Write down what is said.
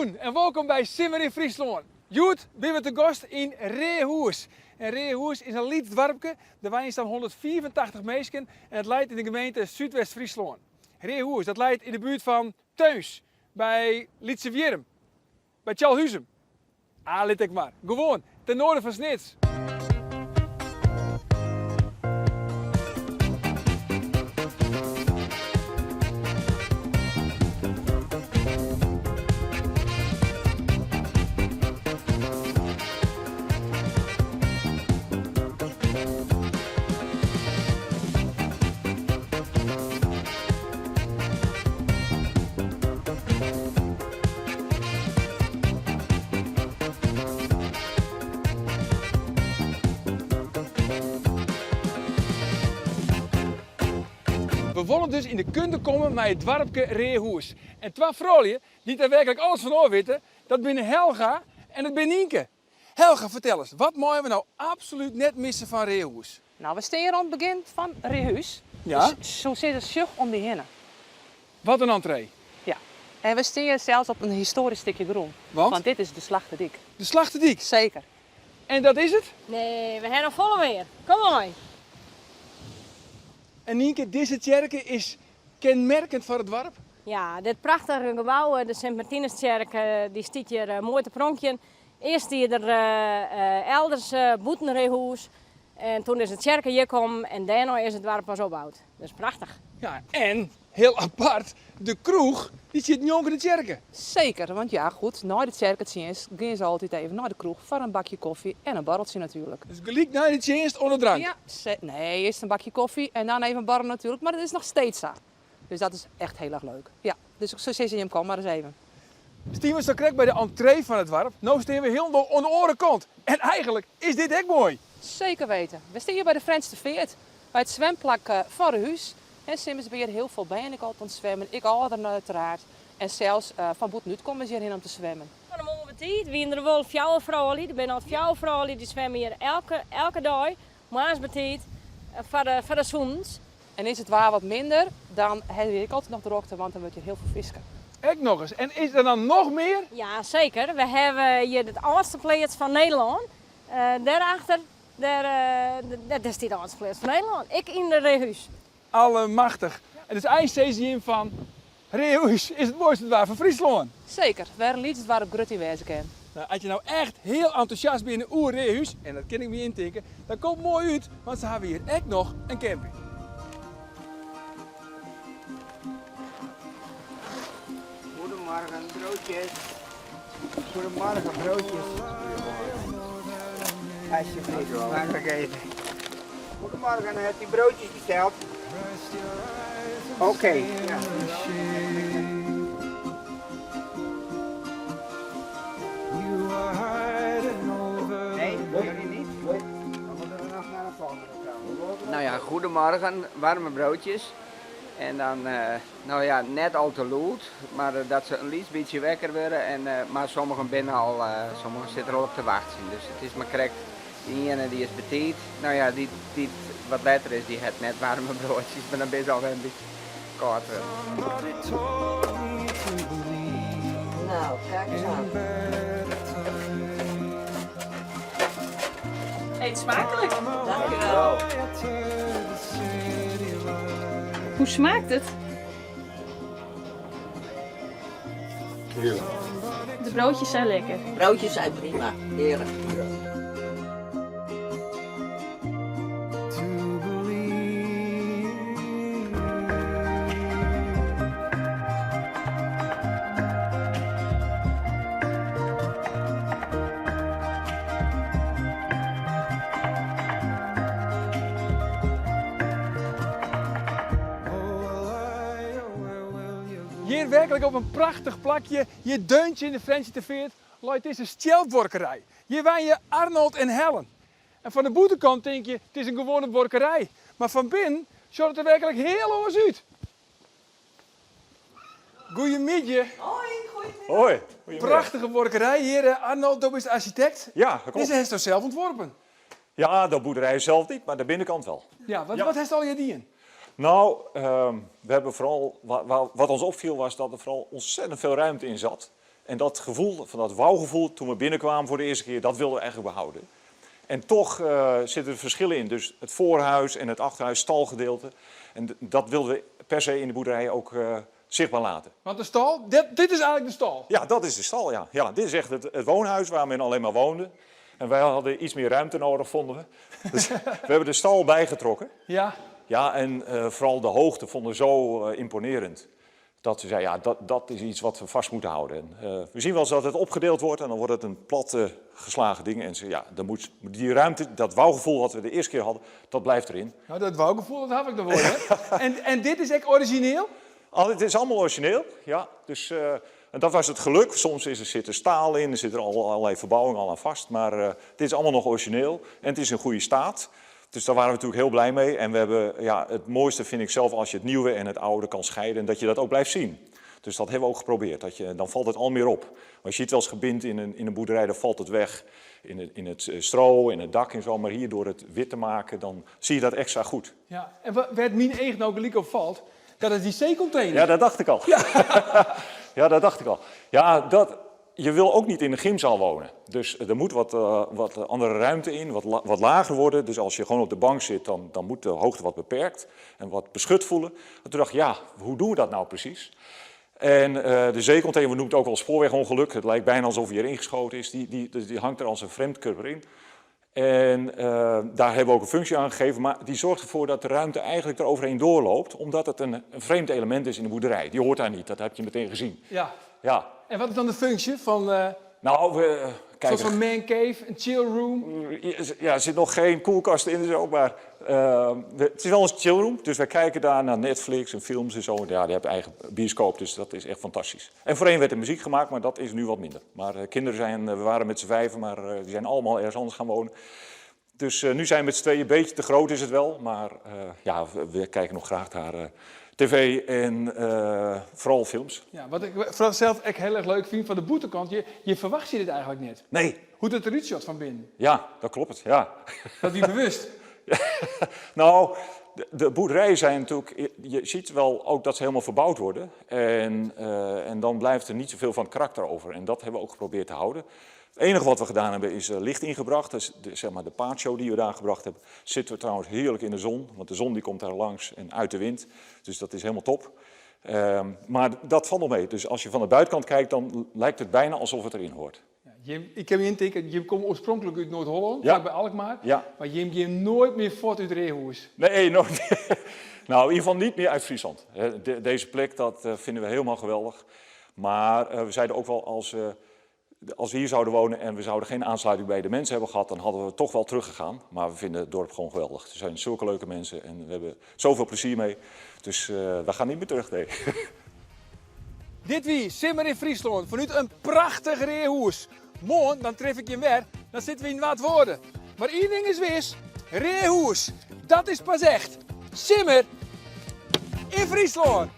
Goedenavond en welkom bij Simmer in Friesland. Joet, ben we te gast in Reehoes. En Reehoes is een lief dorpje. Er wonen staan 184 mensen en het ligt in de gemeente Zuidwest-Friesland. Reehoes, dat ligt in de buurt van Teuns, bij Lietsewierum, bij Tjalhuizen. Let ik maar. Gewoon, ten noorden van Snits. We willen dus in de kunde komen met het dorpje Reehoes. En twee vrouwen die daar werkelijk alles van weten, dat binnen Helga en dat ben Nienke. Helga, vertel eens, wat mogen we nou absoluut net missen van Reehoes? Nou, we staan hier aan het begin van Reehuis. Ja? Dus zo zit het zucht om die heen. Wat een entree. Ja. En we staan hier zelfs op een historisch stukje grond. Want? dit is de Slachterdiek. De Slachterdiek. Zeker. En dat is het? Nee, we hebben nog volle weer. Kom maar. En Nienke, deze kerk is kenmerkend voor het dorp. Ja, dit prachtige gebouw, de Sint-Martinuskerk, die stiet hier mooi te pronkje. Eerst die er elders Boetenreehoes. En toen is het kerk hier gekomen en daarna is het dorp pas opgebouwd. Dat is prachtig. Ja, en heel apart, de kroeg, die zit niet onder de kerken. Zeker, want ja goed, na de kerkdienst gaan ze altijd even naar de kroeg voor een bakje koffie en een borreltje natuurlijk. Dus gelijk naar de dienst onder drank. Ja, nee, eerst een bakje koffie en dan even een borrel natuurlijk, maar dat is nog steeds zo. Dus dat is echt heel erg leuk. Ja, dus zo zit je hem kom maar eens even. Stien we zo correct bij de entree van het dorp. Nu staan we helemaal aan de andere kant. En eigenlijk is dit echt mooi. Zeker weten. We staan hier bij de Friends Veert, bij het zwemplak van Reehuis. En Simmers ben hier heel veel bij en ik altijd aan het zwemmen. Ik ouder uiteraard. En zelfs van Boetnut komen ze hierheen om te zwemmen. Van de mooie tijd, wie er wel fjouwe vrouwen, er zijn al fjouwe vrouwen die zwemmen hier elke dag, maandagstijd, voor de zoens. En is het waar wat minder, dan heb ik altijd nog drokte, want dan wordt je heel veel visken. Echt nog eens. En is er dan nog meer? Ja, zeker. We hebben hier het oudste plaats van Nederland. Daarachter, dat is die oudste plaats van Nederland. Ik in de Reehuis. Allemachtig. En dus IJsselzien van Reehoes is het mooiste waar van Friesland. Zeker, waar een liedje waar op Grutty wezen kan. Nou, als je nou echt heel enthousiast bent in de oer Reehues, en dat kan ik me intikken, dan komt het mooi uit, want ze hebben hier echt nog een camping. Goedemorgen, broodjes. Goedemorgen, broodjes. Alsjeblieft, smakelijk eten. Goedemorgen, heb je broodjes besteld? Oké. Ja. Nee, jullie niet? Dan moeten we nog naar een volgende trouwens. Nou ja, goedemorgen, warme broodjes. En dan, nou ja, net al te lood, maar dat ze een liefst beetje wekker worden. En, maar sommigen binnen al, sommigen zitten er al op te wachten. Dus het is maar correct, die ene die is betiet. Nou ja, die wat later is, die heeft net warme broodjes, maar dan ben je al een beetje koud. Nou, kijk eens aan. Eet smakelijk. Dankjewel. Hoe smaakt het? Heerlijk. De broodjes zijn lekker. Broodjes zijn prima. Heerlijk. Hier werkelijk op een prachtig plakje, je deuntje in de Friends Veert, het is een steltworkerij. Hier wijn je Arnold en Helen. En van de boetekant denk je, het is een gewone workerij. Maar van binnen ziet het er werkelijk heel anders uit. Goedemiddag. Hoi. Prachtige workerij hier. Arnold, dat is de architect. Ja, dat klopt. Deze heeft toch zelf ontworpen? Ja, de boerderij zelf niet, maar de binnenkant wel. Ja, wat, Ja. wat heeft al je dien? Nou, we hebben vooral, wat ons opviel was dat er vooral ontzettend veel ruimte in zat. En dat gevoel, van dat wauwgevoel toen we binnenkwamen voor de eerste keer, dat wilden we eigenlijk behouden. En toch zitten er verschillen in. Dus het voorhuis en het achterhuis, stalgedeelte. En dat wilden we per se in de boerderij ook zichtbaar laten. Want de stal, dit is eigenlijk de stal. Ja, dat is de stal, ja. Ja, dit is echt het woonhuis waar men alleen maar woonde. En wij hadden iets meer ruimte nodig, vonden we. Dus we hebben de stal bijgetrokken. Ja. Ja, en vooral de hoogte vonden we zo imponerend. Dat ze zeiden, ja, dat is iets wat we vast moeten houden. En, we zien wel eens dat het opgedeeld wordt en dan wordt het een platte geslagen ding. En ja, dan moet die ruimte, dat wouwgevoel wat we de eerste keer hadden, dat blijft erin. Nou, dat wouwgevoel, dat heb ik dan wel. Hè? En dit is echt origineel? Het is allemaal origineel, ja. Dus, en dat was het geluk. Soms zit er staal in, er zitten allerlei verbouwingen al aan vast. Maar dit is allemaal nog origineel en het is in goede staat. Dus daar waren we natuurlijk heel blij mee. En we hebben, ja, het mooiste vind ik zelf als je het nieuwe en het oude kan scheiden. En dat je dat ook blijft zien. Dus dat hebben we ook geprobeerd. Dan valt het al meer op. Als je het wel eens gebindt in een boerderij, dan valt het weg. In het stro, in het dak en zo. Maar hier door het wit te maken, dan zie je dat extra goed. Ja. En wat mijn eigen ook gelijk opvalt, dat is die zeecontainer. Ja, dat dacht ik al. Ja, ja dat dacht ik al. Ja, je wil ook niet in een gymzaal wonen. Dus er moet wat andere ruimte in, wat lager worden. Dus als je gewoon op de bank zit, dan moet de hoogte wat beperkt en wat beschut voelen. En toen dacht ik, ja, hoe doen we dat nou precies? En de zeecontainer, we noemen het ook wel spoorwegongeluk. Het lijkt bijna alsof hij erin geschoten is. Die hangt er als een vreemdkörper in. En daar hebben we ook een functie aan gegeven. Maar die zorgt ervoor dat de ruimte eigenlijk er overheen doorloopt. Omdat het een vreemd element is in de boerderij. Die hoort daar niet, dat heb je meteen gezien. Ja. Ja. En wat is dan de functie van... Nou, kijk, zoals een man cave, een chill room. ja, er zit nog geen koelkast in en zo, maar het is wel een chillroom. Dus wij kijken daar naar Netflix en films en zo. Ja, die hebben eigen bioscoop, dus dat is echt fantastisch. En voorheen werd er muziek gemaakt, maar dat is nu wat minder. Maar kinderen we waren met z'n vijven, maar die zijn allemaal ergens anders gaan wonen. Dus nu zijn we met z'n tweeën, een beetje te groot is het wel. Maar ja, we kijken nog graag naar tv en vooral films. Ja, wat ik vooral zelf echt heel erg leuk vind van de boetekant, je verwacht je dit eigenlijk niet. Nee. Hoe het eruit ziet van binnen. Ja, dat klopt, ja. Dat is bewust. Nou, de boerderijen zijn natuurlijk, je ziet wel ook dat ze helemaal verbouwd worden. En dan blijft er niet zoveel van het karakter over. En dat hebben we ook geprobeerd te houden. Het enige wat we gedaan hebben is licht ingebracht. Dus zeg maar de patio die we daar gebracht hebben, zitten we trouwens heerlijk in de zon. Want de zon die komt daar langs en uit de wind. Dus dat is helemaal top. Maar dat valt nog mee. Dus als je van de buitenkant kijkt, dan lijkt het bijna alsof het erin hoort. Ja, ik heb je intekend, je komt oorspronkelijk uit Noord-Holland, Ja. bij Alkmaar. Ja. Maar je nooit meer voort uit Reehoes. Nee, nooit meer. Nou, in ieder geval niet meer uit Friesland. Deze plek, dat vinden we helemaal geweldig. Maar we zeiden ook wel, als we hier zouden wonen en we zouden geen aansluiting bij de mensen hebben gehad, dan hadden we toch wel teruggegaan. Maar we vinden het dorp gewoon geweldig. Er zijn zulke leuke mensen en we hebben zoveel plezier mee. Dus we gaan niet meer terug, nee. Dit wie, Simmer in Friesland, vanuit een prachtig Reehoes. Morgen, dan tref ik je weer, dan zitten we in wat woorden. Maar één ding is wis, Reehoes, dat is pas echt. Simmer in Friesland.